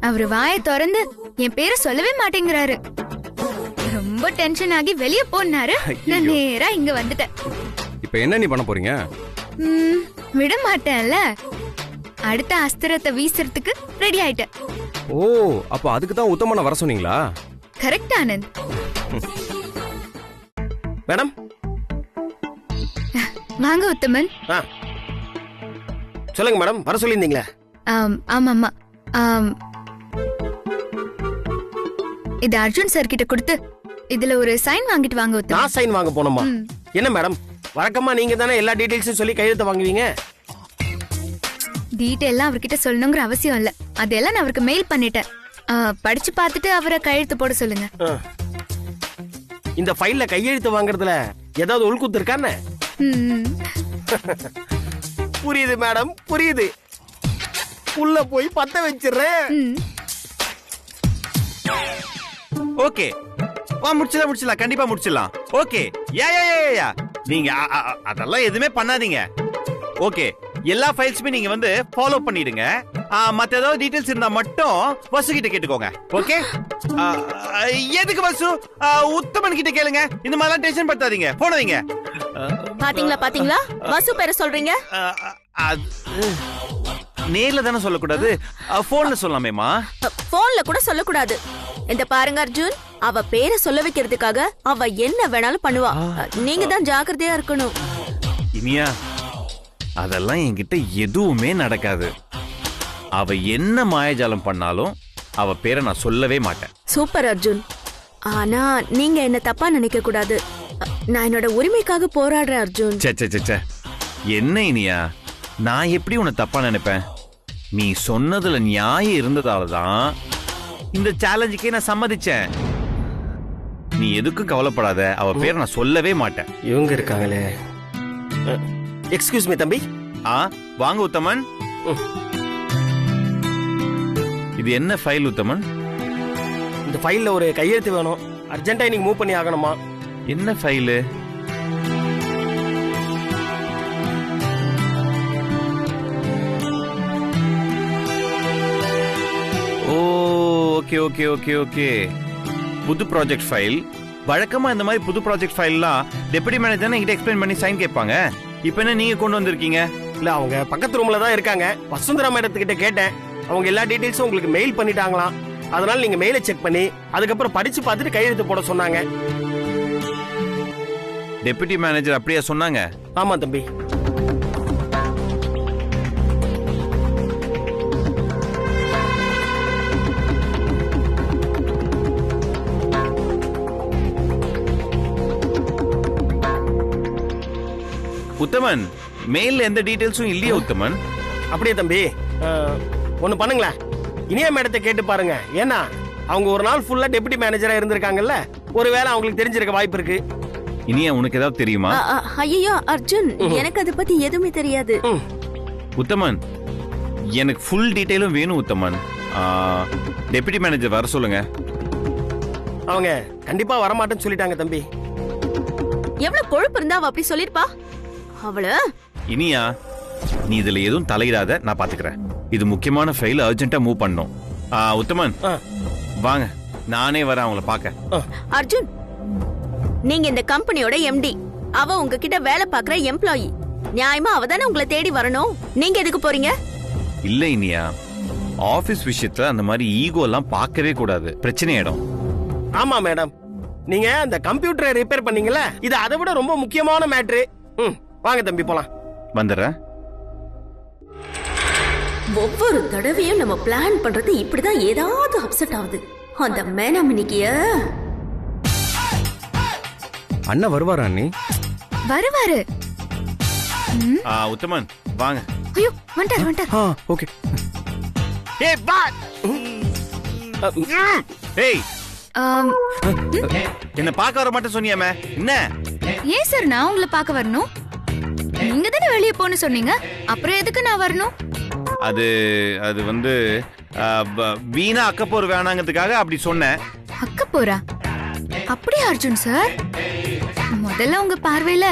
அவரு வாயை திறந்து என் பேரை சொல்லவே மாட்டேங்கிறாரு. ரொம்ப டென்ஷன் ஆகி வெளியே போனாரு. நான் நேரா இங்க வந்துட்டேன். இப்ப என்ன நீ பண்ண போறீங்க? விட மாட்டேன்ல. அடுத்த அஸ்திரத்தை வீசுறதுக்கு ரெடி ஆயிட்டேன். ஓ, அப்ப அதுக்கு தான் உத்தமனை வர சொன்னீங்களா? கரெக்ட் ஆனந்த். மேடம் வாங்க உத்தமன். சொல்லுங்க மேடம், வர சொல்லியிருந்தீங்களா? ஆமாமா. இது அர்ஜுன் சார் கிட்ட கொடுத்து இதுல ஒரு சைன் வாங்கிட்டு வாங்க உத்தமன். நான் சைன் வாங்க போனோமா? என்ன மேடம், வழக்கமா நீங்க தானே எல்லா டீடைல்ஸும் சொல்லி கையெழுத்து வாங்குவீங்க. டீடைல்லாம் அவர்கிட்ட சொல்லணுங்கிற அவசியம் இல்ல. அதெல்லாம் நான் அவருக்கு மெயில் பண்ணிட்டேன். படிச்சு பார்த்துட்டு அவரை கையெழுத்து போட சொல்லுங்க. இந்த ஃபைல்ல கையெழுத்து வாங்குறதுல ஏதாவது உள்குத்து இருக்கானே? புரியுது மேடம், புரியுது. உள்ள போய் பத்த வச்சிடுறேன். ஓகே, முடிச்சிடலாம், கண்டிப்பா முடிச்சிடலாம். ஓகே, நீங்க அதெல்லாம் எதுவுமே பண்ணாதீங்க. ஓகே, எல்லா ஃபைல்ஸுமே நீங்க வந்து ஃபாலோ பண்ணிடுங்க. மத்த ஏதாவது டீடைல்ஸ் இருந்தா மட்டும் வசு கிட்ட கேட்டுக்கோங்க. ஓகே? எதுக்கு வசு? உத்தமன் கிட்ட கேளுங்க. இந்த மாதிரிலாம் டென்ஷன் படுத்தாதீங்க. போன வைங்க. பாத்தீங்களா வசு பேரை சொல்றீங்க? நேர்ல தானே சொல்லக்கூடாது, போன்ல சொல்லலாமேமா. போன்ல கூட சொல்லக்கூடாது. இந்த பாருங்க அர்ஜுன், அவ பேரை சொல்ல வைக்கிறதுக்காக அவ என்ன வேணாலும் பண்ணுவா. நீங்க தான் ஜாக்கிரதையா இருக்கணும். இனியா, அதெல்லாம் என்கிட்ட எதுவுமே நடக்காது. அவ என்ன மாயஜாலம் பண்ணாலும் அவ பேரை நான் சொல்லவே மாட்டேன். சூப்பர் அர்ஜுன். ஆனா நீங்க என்ன தப்பா நினைக்க கூடாது. நான் என்னோட உரிமைக்காக போராடுறேன் அர்ஜுன். என்ன இனியா, நான் எப்படி உன்னை தப்பா நினைப்பேன்? நீ சொன்னதுல நியாயம் இருந்ததாலதான் இந்த சேலஞ்சுக்கே நான் சம்மதிச்சேன். நீ எதுக்கும் கவலைப்படாத, அவ பேரை நான் சொல்லவே மாட்டேன். இவங்க இருக்காங்களே. எக்ஸ்கியூஸ் மீ தம்பி. வாங்க உத்தமன். இது என்ன ஃபைல் உத்தமன்? இந்த ஃபைல்ல ஒரு கையெழுத்து வேணும். அர்ஜென்ட்டா இன்னைக்கு மூவ் பண்ணி ஆகணுமா? என்ன file? Okay okay okay okay, புது ப்ராஜெக்ட் ஃபைல். வழக்கமா இந்த மாதிரி புது ப்ராஜெக்ட் ஃபைல்லாம் டெப்யூட்டி மேனேஜர் என்கிட்ட எக்ஸ்பிளைன் பண்ணி சைன் கேட்பாங்க. இப்போ என்ன நீங்க கொண்டு வந்திருக்கீங்க? இல்ல, அவங்க பக்கத்து ரூம்ல தான் இருக்காங்க. வசுந்தரா மேடத்துக்கிட்ட கேட்டேன். அவங்க எல்லா டீடைல்ஸும் உங்களுக்கு மெயில் பண்ணிட்டாங்களாம். அதனால நீங்க மெயிலை செக் பண்ணி அதுக்கப்புறம் படிச்சு பார்த்துட்டு கையெழுத்து போட சொன்னாங்க. டெப்யூட்டி மேனேஜர் அப்படியே சொன்னாங்க? ஆமா தம்பி. உத்தமன், மெயில்ல எந்த டீடைல்ஸும் இல்லையே உத்தமன். அப்படியே தம்பி, ஒண்ணு பண்ணுங்களேன். இனியா மேடத்தை கேட்டு பாருங்க. ஏன்னா அவங்க ஒரு நாள் ஃபுல்லா டெப்யூட்டி மேனேஜரா இருந்திருக்காங்கல்ல, ஒருவேளை அவங்களுக்கு தெரிஞ்சிருக்க வாய்ப்பு இருக்கு. இனியா, உனக்கு ஏதாவது தெரியுமா? ஐயோ அர்ஜுன், எனக்கு அதை பத்தி எதுவுமே தெரியாது. உத்தமன், எனக்கு ஃபுல் டீடைலும் வேணும் உத்தமன். டெப்யூட்டி மேனேஜர் வர சொல்லுங்க. அவங்க கண்டிப்பா வரமாட்டேன்னு சொல்லிட்டாங்க தம்பி. எவ்வளவு கொழுப்பு இருந்தா அவ அப்படி சொல்லிருப்பா? அவள இனியா, நீ இதுல எதுவும் தலையிடாத, நான் பாத்துக்கிறேன். இது முக்கியமான ஃபைல், அர்ஜென்ட்டா மூவ் பண்ணணும். உத்தமன் வாங்க, நானே வரேன் அவங்கள பாக்க. அர்ஜுன், நீங்க இந்த கம்பெனியோட எம்டி. அவ உங்ககிட்ட வேலை பாக்குற எம்ப்ளாயி. நியாயமா அவ தானே உங்களை தேடி வரணும். நீங்க எதுக்கு போறீங்க? இல்ல இனியா, ஆபீஸ் விஷயத்துல அந்த மாதிரி ஈகோ எல்லாம் பார்க்கவே கூடாது, பிரச்சனை ஆயிடும். ஆமா மேடம், நீங்க அந்த கம்ப்யூட்டரை ரிப்பேர் பண்ணீங்கல்ல, இது அதை விட ரொம்ப முக்கியமான மேட்ரு. வாங்க தம்பி போலாம். வந்துடுறேன். ஒவ்வொரு தடவையும் நம்ம பிளான் பண்றது இப்படிதான் ஏதாவது அப்செட் ஆகுது. அந்த மேனாமினிக்கிய அண்ணா வருவாரா? அண்ணி வருவாரு. உத்தமன் வாங்க. ஐயோ, வந்துட்டார். ஓகே. ஏய் வா. ஏய், என்ன பார்க்க வர மாட்டேன்னு சொன்னியாமே, என்ன? ஏன் சார் நான் உங்களை பார்க்க வரணும்? நீங்க தானே வெளியே போன்னு சொன்னீங்க, அப்புறம் எதுக்கு நான் வரணும்? அது வந்து வீணா அக்கப்போர் வேணாங்கிறதுக்காக அப்படி சொன்னேன். அக்கப்போரா? அப்படியே அர்ஜுன் சார், முதல்ல உங்க பார்வையில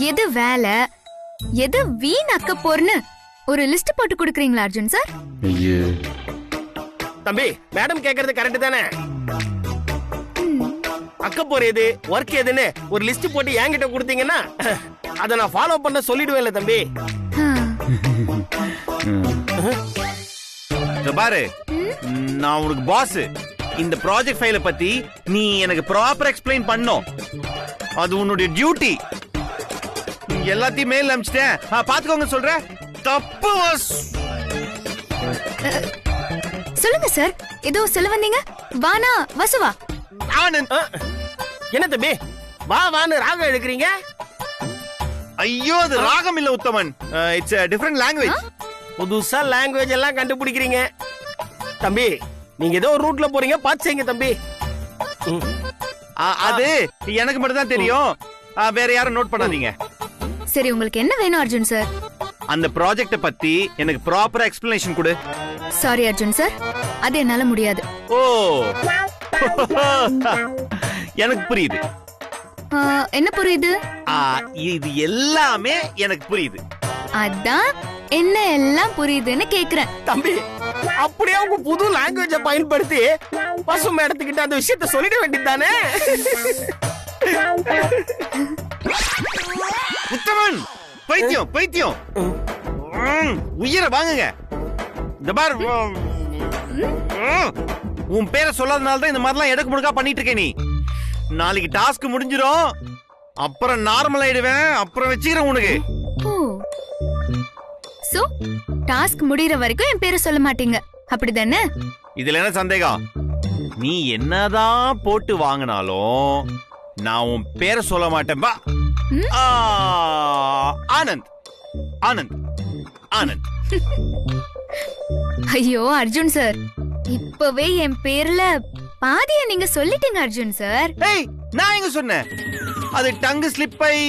எது வேலை, எது வீண் அக்கப்போர்னு ஒரு லிஸ்ட் போட்டு கொடுக்குறீங்களா அர்ஜுன் சார்? தம்பி மேடம் கேக்குறது கரெக்ட் தானே? அக்கப்போர் எது ஒர்க் எதுன்னு ஒரு லிஸ்ட் போட்டு என்கிட்ட கொடுத்தீங்கன்னா அதை நான் ஃபாலோ பண்ண சொல்லிடுவேன்ல தம்பி. இத பாரு, நான் உனக்கு பாஸ். இந்த ப்ராஜெக்ட் ஃபைல பத்தி நீ எனக்கு ப்ராப்பர் எக்ஸ்பிளைன் பண்ணும். அது உன்னுடைய டியூட்டி. எல்லாத்தையும் மேல் அனுப்பிச்சிட்டேன், பாத்துக்கோங்க சொல்றேன். தப்பு வாஸ். சொல்லுங்க சார், ஏதோ சொல்ல வந்தீங்க. வானா வசுவா? ஆனந்த். என்ன தம்பி வா வான்னு ராகம் எடுக்கிறீங்க? ஐயோ, அது ராகம் இல்ல உத்தமன். It's a different language. புதுசா லாங்குவேஜ் எல்லாம் கண்டுபிடிக்கிறீங்க தம்பி. நீங்க ஏதோ ஒரு ரூட்ல போறீங்க, பார்த்து செய்யுங்க தம்பி. அது எனக்கு மட்டும் தான் தெரியும், வேற யாரும் நோட் பண்ணாதீங்க. சரி, உங்களுக்கு என்ன வேணும் அர்ஜுன் சார்? அந்த ப்ராஜெக்ட பத்தி எனக்கு ப்ராப்பரா எக்ஸ்பிளனேஷன் கொடு. சாரி அர்ஜுன் சார், அது என்னால முடியாது. ஓ, எனக்கு புரியுது. என்ன புரியுது? இது எல்லாமே எனக்கு புரியுது. அதான் என்ன எல்லாம் புரியுதுன்னு கேக்குறேன். தம்பி அப்படியே உங்க புது லாங்குவேஜ பயன்படுத்தி பசு மேடத்துக்கிட்ட அந்த விஷயத்த சொல்லிட வேண்டியதானே? உத்தமன், பைத்தியம் பைத்தியம். உயிரை வாங்குங்க. இந்த பார், உன் பேரை சொல்லாதனால தான் இந்த மாதிரிலாம் எடுக்க முடுக்கா பண்ணிட்டு இருக்க. நீ நாளைக்கு டாஸ்க் முடிஞ்சிடும், அப்புறம் நார்மல் ஆயிடுவேன். அப்புறம் வச்சுக்கிறேன் உனக்கு. ஓ, சோ டாஸ்க் முடியற வரைக்கும் என் பேரை சொல்ல மாட்டீங்க, அப்படிதானே? இதுல என்ன சந்தேகம்? நீ என்னதான் போட்டு வாங்கினாலும் நான் உன் பேரை சொல்ல மாட்டேன். பா. ஆனந்த் ஆனந்த் ஆனந்த். ஐயோ அர்ஜுன் சார், இப்பவே என் பேர்ல பாதிய நீங்க சொல்லிட்டீங்க அர்ஜுன் சார். ஏய், நான் எங்க சொன்னேன்? அது டங்கு ஸ்லிப் ஆயி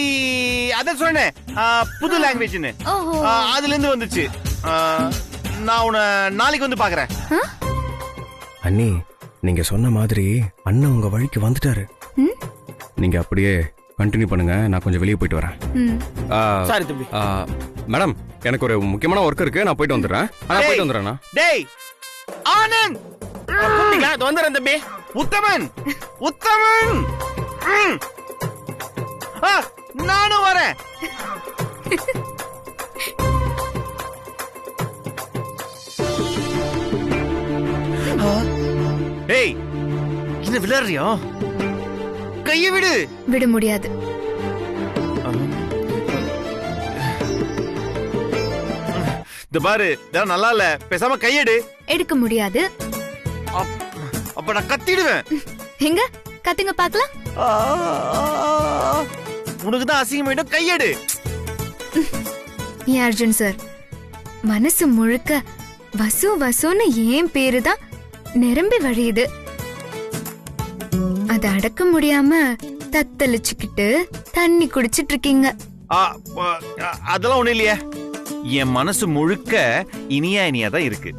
அதான் சொன்னேன், புது லாங்குவேஜ்னு. ஓஹோ, அதுல இருந்து வந்துச்சு. நான் உன்னை நாளைக்கு வந்து பாக்குறேன். அண்ணி, நீங்க சொன்ன மாதிரி அண்ணன் உங்க வழிக்கு வந்துட்டாரு. நீங்க அப்படியே கண்டினியூ பண்ணுங்க, நான் கொஞ்சம் வெளியே போயிட்டு வரேன். சாரி தம்பி. மேடம், எனக்கு ஒரு முக்கியமான ஒர்க் இருக்கு, நான் போயிட்டு வந்துடுறேன். போயிட்டு வந்துடுறேண்ணா. டேய் ஆனந்த், வந்துடுறேன் தம்பி. உத்தமன் உத்தமன். நானும் வரேன். ஏய், என்ன விளையாடுறியா? கையை விடு. விட முடியாது. இந்த பாரு, இதெல்லாம் நல்லா இல்ல. பேசாம கையெடு. எடுக்க முடியாது. அப்ப நான் கத்திடுவேன். எங்க கத்துங்க பாக்கலாம். உனக்கு தான் அசிங்கம் வேணும். கையெடு. ஏன் அர்ஜுன் சார், மனசு முழுக்க வசு வசுன்னு ஏன் பேரு தான் நிரம்பி வழியுது. அத அடக்க முடியாம தத்தளிச்சுக்கிட்டு தண்ணி குடிச்சிட்டு இருக்கீங்க. அதெல்லாம் ஒண்ணு இல்லையே. என் மனசு முழுக்க இனியா இனியா தான் இருக்கு.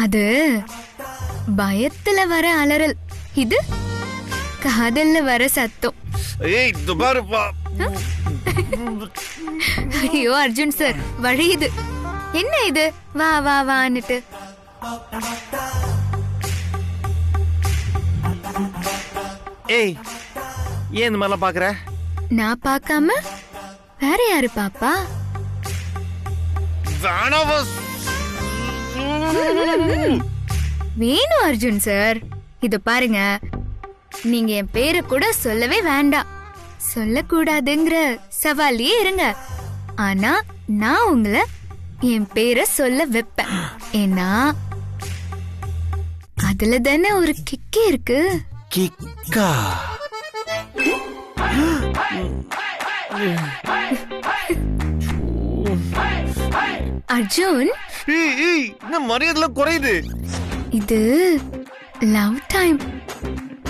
அது பயத்துல வர அலறல், இது காதல்ல வர சத்தம். ஏய், இது பாரு. ஐயோ அர்ஜுன் சார், வழியுது. என்ன இது வா வா வான்னுட்டு? ஏய், ஏன் இந்த மாதிரிலாம் பாக்குற? நான் பார்க்காம வேற யாரு பாப்பா? வேணும் அர்ஜுன் சார். இது பாருங்க, நீங்க என் பேரை கூட சொல்லவே வேண்டாம், சொல்லக்கூடாதுங்கிற சவாலியே இருங்க. ஆனா நான் உங்களை என் பேரை சொல்ல வைப்பேன். ஏன்னா அதுல தானே ஒரு கிக்கே இருக்கு. கிக்கா? அர்ஜுன், இந்த மரியாதை குறையுது. இது லவ் டைம்.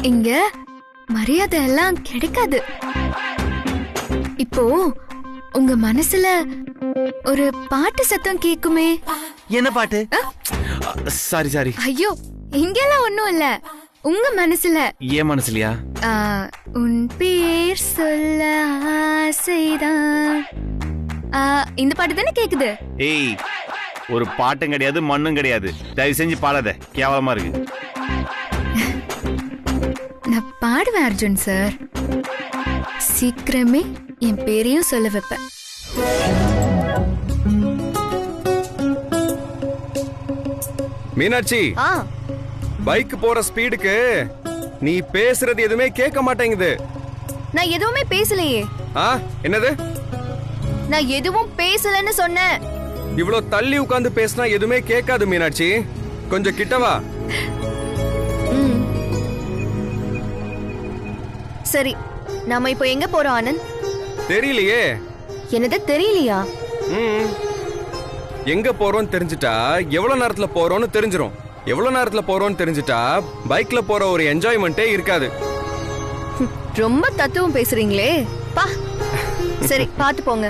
இங்க மரியாதை எல்லாம் கிடைக்காது. இப்போ உங்க மனசுல ஒரு பாட்டு சத்தம் கேக்குமே. என்ன பாட்டு? Sorry sorry. ஐயோ, இங்கெல்லாம் ஒண்ணும் இல்ல. உங்க மனசுல. ஏன் மனசுலயா? உன் பேர் சொல்ல ஆசைதான். இந்த பாட்டு தானே கேக்குது. ஏய், ஒரு பாட்டும் கிடையாது மண்ணும் கிடையாது. தயவு செஞ்சு பாடாத, கேவலமா இருக்கு. நான் பாடுவேன் அர்ஜுன் சார். சீக்கிரமே என் பேரையும் சொல்ல வைப்பேன். மீனாட்சி, பைக் போற ஸ்பீடுக்கு நீ பேசுறது எதுவுமே கேட்க மாட்டேங்குது. நான் எதுவுமே பேசலையே. என்னது? நான் எதுவும் பேசலன்னு சொன்னேன். இவ்ளோ தள்ளி உட்கார்ந்து பேசினா எதுவுமே கேட்காது மீனாட்சி. கொஞ்சம் கிட்டவா. சரி, நாம இப்போ எங்க போறோம் ஆனந்த்? தெரியலையே. என்னது தெரியலையா? எங்க போறோம்னு தெரிஞ்சிட்டா எவ்வளவு நேரத்துல போறோம்னு தெரிஞ்சிரும். எவ்வளவு நேரத்துல போறோம்னு தெரிஞ்சிட்டா பைக்ல போற ஒரு என்ஜாய்மெண்டே இருக்காது. ரொம்ப தத்துவம் பேசுறீங்களே பா. சரி, பாத்து போங்க.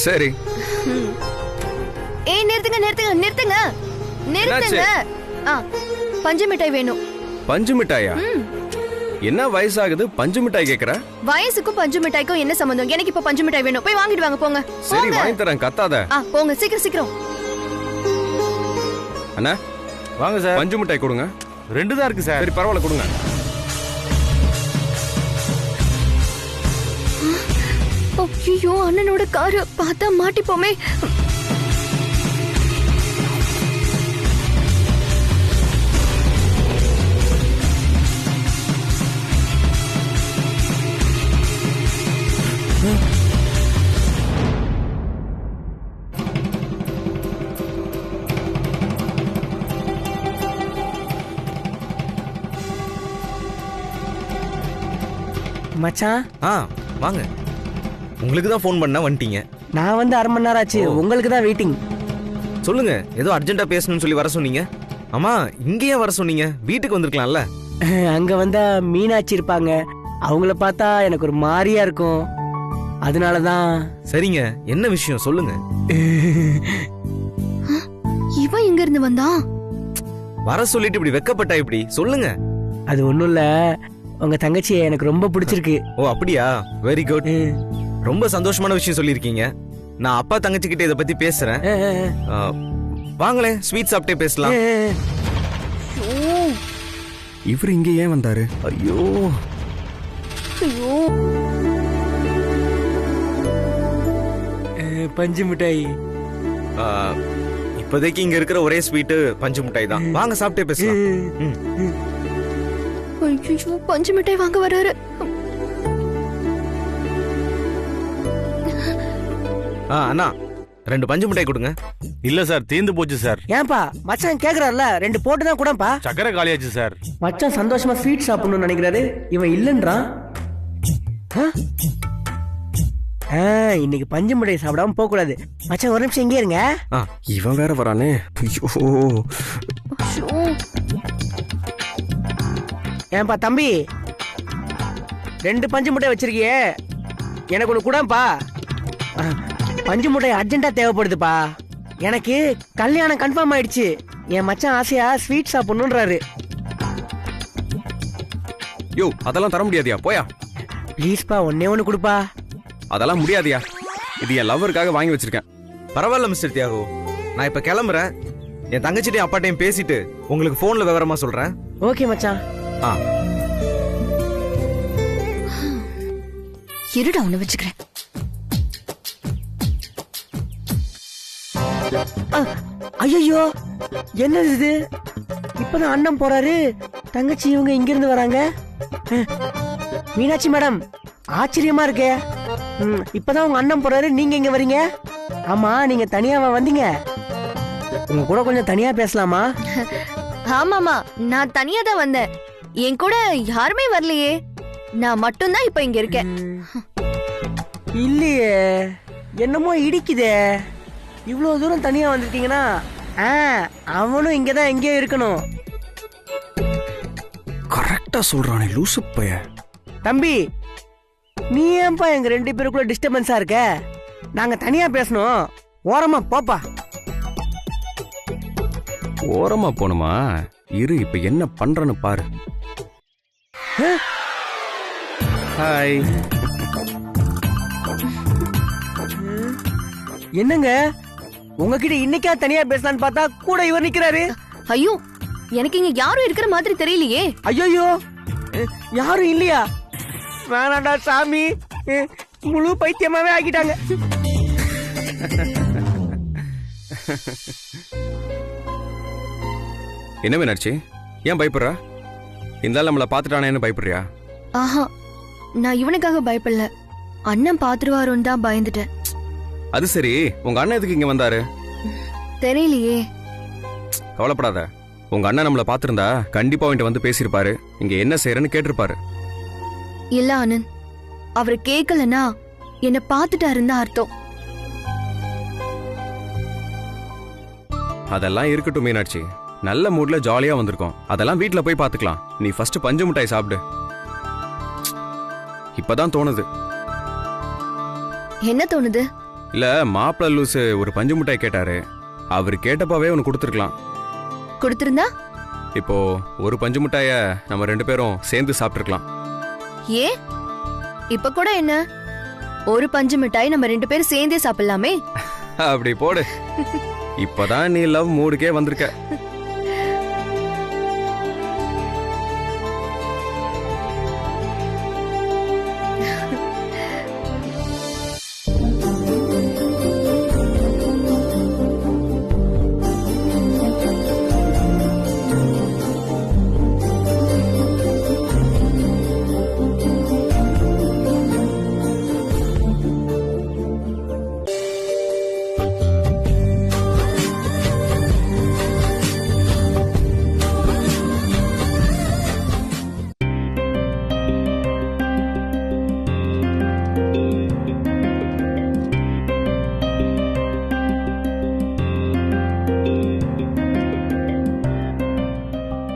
சரி. ஏய், நிறுத்துங்க நிறுத்துங்க நிறுத்துங்க நிறுத்துங்க. பஞ்சு மிட்டாய் வேணும். பஞ்சு மிட்டாயா? என்ன வயசாகுது பஞ்சு மிட்டாய் கேக்குற? வயசுக்கும் பஞ்சு மிட்டாய்க்கும் என்ன சம்பந்தம்? எனக்கு இப்ப பஞ்சு மிட்டாய் வேணும். போய் வாங்கிட்டு வாங்க, போங்க. சரி, வாங்கி தரேன், கத்தாத. போங்க, சீக்கிரம் சீக்கிரம். அண்ணா வாங்க சார். பஞ்சு மிட்டாய் கொடுங்க. 2 தான் இருக்கு சார். சரி, பரவாயில்ல, கொடுங்க. ஐயோ, அண்ணனோட காரு பார்த்தா மாட்டிப்போமே. மச்சான், வாங்க. உங்களுக்கு தான் ஃபோன் பண்ணா வந்துட்டீங்க. நான் வந்து 1/2 மணி நேரம் ஆச்சு. உங்களுக்கு தான் வெயிட்டிங். சொல்லுங்க, ஏதோ அர்ஜென்ட்டா பேசணும்னு சொல்லி வர சொன்னீங்க. ஆமா, இங்கேயே வர சொன்னீங்க, வீட்டுக்கு வந்திருக்கலாம்ல. அங்க வந்தா மீனாட்சி இருப்பாங்க. அவங்கள பார்த்தா எனக்கு ஒரு மாதிரியா இருக்கும். அதனாலதான். சரிங்க, என்ன விஷயம் சொல்லுங்க. இவன் எங்க இருந்து வந்தான்? வர சொல்லிட்டு இப்படி வெக்கப்பட்டா இப்படி சொல்லுங்க. அது ஒண்ணும் இல்ல, உங்க தங்கச்சியை எனக்கு ரொம்ப பிடிச்சிருக்கு. ஓ அப்படியா, வெரி குட். ரொம்ப சந்தோஷமான விஷயம் சொல்லியிருக்கீங்க. நான் அப்பா தங்கச்சி கிட்ட இதை பத்தி பேசுறேன். வாங்களே, ஸ்வீட் சாப்பிட்டே பேசலாம். இவர் இங்க ஏன் வந்தாரு? ஐயோ ஐயோ, பஞ்சு மிட்டாய். இப்போதைக்கு இங்க இருக்கிற ஒரே ஸ்வீட்டு பஞ்சு மிட்டாய் தான். வாங்க சாப்பிட்டே பேசலாம். ஐயோ, பஞ்சு மிட்டாய் வாங்க வராரு. அண்ணா 2 பஞ்சு மிட்டாய் கொடுங்க. இல்ல சார், தீந்து போச்சு சார். ஏன்பா மச்சான் கேக்குறாருல, 2 போட்டு தான் கூடப்பா. சக்கரை காலியாச்சு சார். மச்சான் சந்தோஷமா ஸ்வீட் சாப்பிடணும்னு நினைக்கிறாரு, இவன் இல்லன்றான். இன்னைக்கு பஞ்சு மிட்டாய் சாப்பிடாம போக கூடாது. மச்சான் ஒரு நிமிஷம் இங்கே இருங்க. இவன் வேற வரானே. ஐயோ, ஏன்பா தம்பி, 2 பஞ்சு மிட்டாய் வச்சிருக்கியே, எனக்கு ஒண்ணு கூடப்பா. பஞ்சு மிட்டாய் அர்ஜென்ட்டா தேவைப்படுதுப்பா. எனக்கு கல்யாணம் கன்ஃபார்ம் ஆயிடுச்சு. என் மச்சான் ஆசையா ஸ்வீட் சாப்பிடணும்ன்றாரு. யோ, அதெல்லாம் தர முடியாதியா, போயா. ப்ளீஸ்பா, ஒன்னே ஒண்ணு கொடுப்பா. அதெல்லாம் முடியாதியா, இது என் லவ்வருக்காக வாங்கி வச்சிருக்கேன். பரவாயில்ல மிஸ்டர் தியாகு, நான் இப்ப கிளம்புறேன். என் தங்கச்சிட்டையும் அப்பாட்டையும் பேசிட்டு உங்களுக்கு போன்ல விவரமா சொல்றேன். ஓகே மச்சான். இருடா, உன்னை வச்சுக்கிறேன். ஐயோ, என்னது இது? இப்பதான் அண்ணன் போறாரு, தங்கச்சி இவங்க இங்க இருந்து வராங்க. மீனாட்சி மேடம், ஆச்சரியமா இருக்கே. இப்பதான் உங்க அண்ணன் போறாரு, நீங்க இங்க வரீங்க. ஆமா, நீங்க தனியாவா வந்தீங்க? உங்க கூட கொஞ்சம் தனியா பேசலாமா? ஆமாமா, நான் தனியா தான் வந்தேன். என் கூட யாருமே வரலையே. நான் மட்டும்தான் இப்ப இங்க இருக்கேன். இல்லையே, என்னமோ இடிக்குதே. இவ்வளவு தூரம் தனியா வந்திருக்கீங்கன்னா அவனும் இங்கதான் எங்கேயோ இருக்கணும். கரெக்டா சொல்றானே லூசு பைய. தம்பி, நீ ஏன்பா எங்க 2 பேருக்குள்ள டிஸ்டர்பன்ஸா இருக்க? நாங்க தனியா பேசணும், ஓரமா போப்பா. ஓரமா போணுமா? இரு, இப்ப என்ன பண்றன்னு பாரு. ஹாய். என்னங்க உங்ககிட்ட இன்னைக்கா தனியா பேசலான்னு பார்த்தா கூட இவர் நிக்கிறாரு. ஐயோ எனக்கு இங்க யாரும் இருக்கிற மாதிரி தெரியலையே. ஐயோ யாரும் இல்லையா? வேணாண்டா சாமி, முழு பைத்தியமாவே ஆக்கிட்டாங்க. என்ன மீனாட்சி, ஏன் பயப்படுறா? இந்த ஆள் நம்மளை பார்த்துட்டானேன்னு பயப்படுறியா? ஆஹா, நான் இவனுக்காக பயப்படல, அண்ணன் பாத்துருவாரோன்னு தான் பயந்துட்டேன். அது சரி, உங்க அண்ணன் எதுக்கு இங்க வந்தாரு? தெரியலையே. கவலைப்படாத, உங்க அண்ணன் நம்மளை பார்த்திருந்தா கண்டிப்பா அவன்கிட்ட வந்து பேசியிருப்பாரு, இங்க என்ன செய்யறன்னு கேட்டிருப்பாரு. இல்ல ஆனந்த், அவரு கேட்கலன்னா என்ன பாத்துட்டாருன்னு தான் அர்த்தம். அதெல்லாம் இருக்கட்டும் மீனாட்சி, நல்ல மூட்ல ஜாலியா வந்திருக்கோம், அதெல்லாம் வீட்ல போய் பாத்துக்கலாம். நீ ஃபர்ஸ்ட் பஞ்சு மிட்டாய் சாப்பிடு. இப்பதான் தோணுது. என்ன தோணுது? இல்ல, மாப்பிள்ள லூசு ஒரு பஞ்சு மிட்டாய் கேட்டாரு, அவரு கேட்டப்பாவே உனக்கு கொடுத்துருக்கலாம். கொடுத்திருந்தா இப்போ ஒரு பஞ்சு மிட்டாய நம்ம 2 பேரும் சேர்ந்து சாப்பிட்டுருக்கலாம். ஏ இப்ப கூட என்ன, ஒரு பஞ்சு மிட்டாய் நம்ம 2 பேரும் சேர்ந்தே சாப்பிடலாமே. அப்படி போடு. இப்பதான் நீ லவ் மூடுக்கே வந்திருக்க.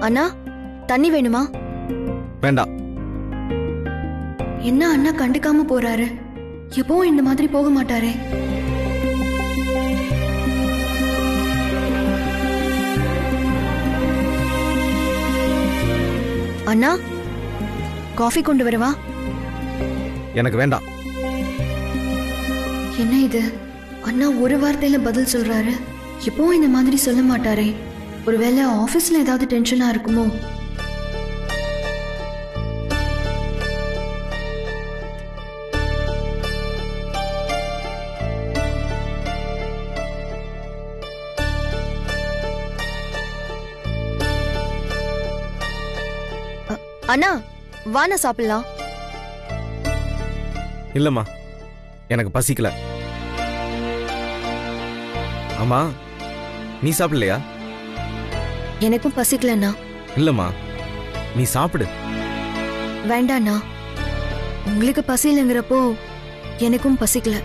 அண்ணா, தண்ணி வேணுமா? வேண்டாம். என்ன அண்ணா கண்டுக்காம போறாரு? எப்பவும் இந்த மாதிரி போக மாட்டாரே. அண்ணா, காஃபி கொண்டு வரவா? எனக்கு வேண்டாம். என்ன இது, அண்ணா ஒரு வார்த்தையில பதில் சொல்றாரு. எப்பவும் இந்த மாதிரி சொல்ல மாட்டாரே. ஒருவேளை ஆபீஸ்ல ஏதாவது டென்ஷனா இருக்குமோ? அண்ணா வானா சாப்பிடலாம். இல்லம்மா, எனக்கு பசிக்கல. அம்மா, நீ சாப்பிடலையா? எனக்கும் பசிக்கலண்ணா. இல்லம்மா, நீ சாப்பிடு. வேண்டாண்ணா, உங்களுக்கு பசிலங்கிறப்போ எனக்கும் பசிக்கல.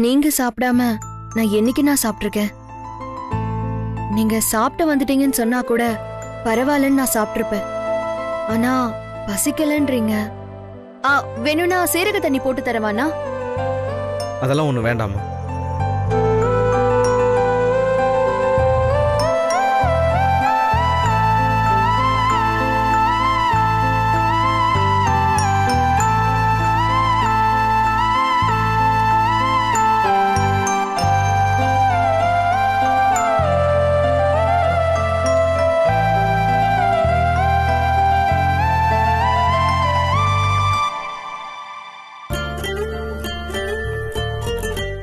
நீங்க சாப்பிடாம நான் என்னைக்கு நான் சாப்பிட்டிருக்கேன்? நீங்க சாப்பிட்டு வந்துட்டீங்கன்னு சொன்னா கூட பரவாயில்லன்னு நான் சாப்பிட்டிருப்பேன். ஆனா பசிக்கலன்றீங்க. வேணும்னா சீரக தண்ணி போட்டு தரவானா? அதெல்லாம் ஒண்ணு வேண்டாமா.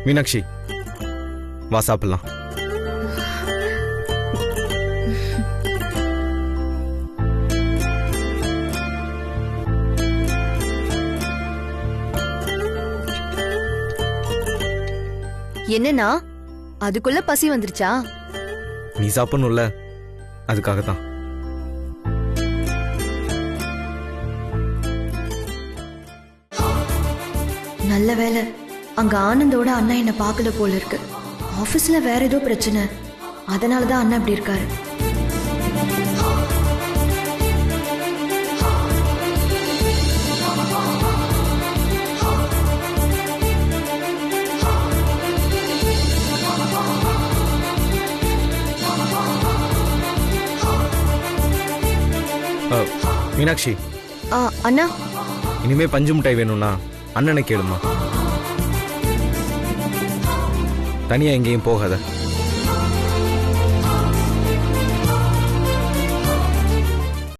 மீனாட்சி, வா சாப்பிடலாம். என்னன்னா அதுக்குள்ள பசி வந்துருச்சா? நீ சாப்பிடணும்ல, அதுக்காகத்தான். நல்ல வேலை, அங்க ஆனந்தோட அண்ணா என்ன பார்க்கல போல இருக்கு. ஆபீஸ்ல வேற ஏதோ பிரச்சனை, அதனாலதான் அண்ணா இப்படி இருக்காரு. மீனாட்சி, அண்ணா, இனிமே பஞ்சு மிட்டாய் வேணும்னா அண்ணனை கேளுமா. தனியா எங்கேயும் போகாத.